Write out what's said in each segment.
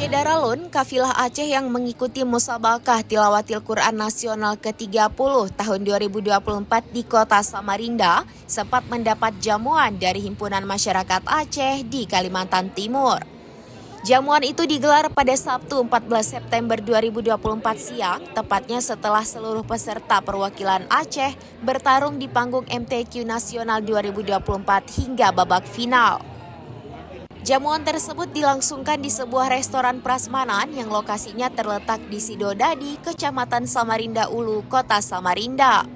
Sebagai daralun, kafilah Aceh yang mengikuti musabaqah Tilawatil Quran Nasional ke-30 tahun 2024 di kota Samarinda sempat mendapat jamuan dari Himpunan Masyarakat Aceh di Kalimantan Timur. Jamuan itu digelar pada Sabtu 14 September 2024 siang, tepatnya setelah seluruh peserta perwakilan Aceh bertarung di panggung MTQ Nasional 2024 hingga babak final. Jamuan tersebut dilangsungkan di sebuah restoran prasmanan yang lokasinya terletak di Sidodadi, Kecamatan Samarinda Ulu, Kota Samarinda.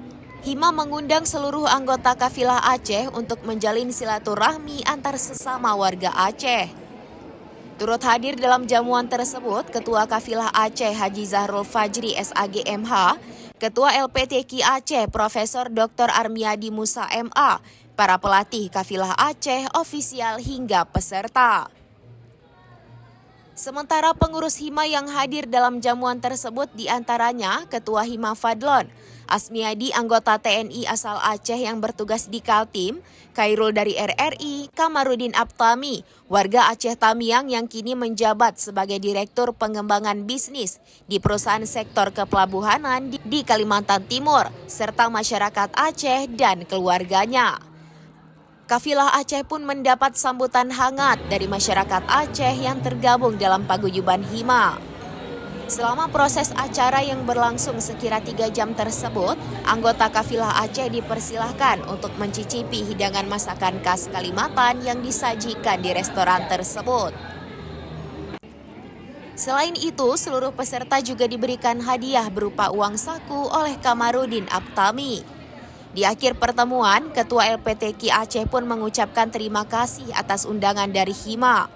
Hima mengundang seluruh anggota kafilah Aceh untuk menjalin silaturahmi antar sesama warga Aceh. Turut hadir dalam jamuan tersebut Ketua Kafilah Aceh Haji Zahrul Fajri SAG MH, Ketua LPTQ Aceh Profesor Dr. Armiadi Musa MA, para pelatih kafilah Aceh, ofisial hingga peserta. Sementara pengurus Hima yang hadir dalam jamuan tersebut diantaranya Ketua Hima Fadlon, Asmiadi anggota TNI asal Aceh yang bertugas di Kaltim, Khairul dari RRI, Kamarudin Aptami, warga Aceh Tamiang yang kini menjabat sebagai Direktur Pengembangan Bisnis di perusahaan sektor kepelabuhanan di Kalimantan Timur, serta masyarakat Aceh dan keluarganya. Kafilah Aceh pun mendapat sambutan hangat dari masyarakat Aceh yang tergabung dalam paguyuban Hima. Selama proses acara yang berlangsung sekira 3 jam tersebut, anggota kafilah Aceh dipersilahkan untuk mencicipi hidangan masakan khas Kalimantan yang disajikan di restoran tersebut. Selain itu, seluruh peserta juga diberikan hadiah berupa uang saku oleh Kamarudin Aptami. Di akhir pertemuan, Ketua LPTQ Aceh pun mengucapkan terima kasih atas undangan dari Hima.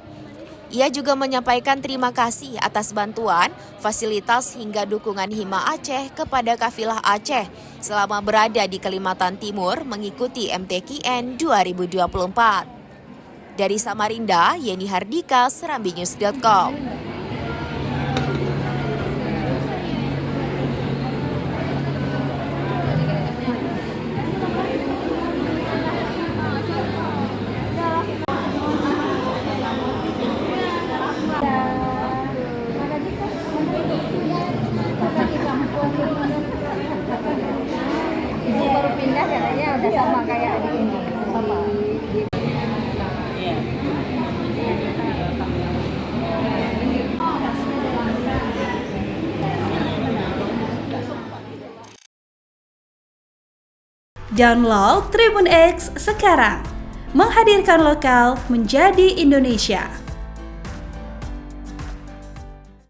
Ia juga menyampaikan terima kasih atas bantuan, fasilitas hingga dukungan Hima Aceh kepada kafilah Aceh selama berada di Kalimantan Timur mengikuti MTQN 2024. Dari Samarinda, Yeni Hardika, serambinews.com. Ibu baru pindah katanya udah sama kayak adik ini. Sama. Download Tribun X sekarang, menghadirkan lokal menjadi Indonesia.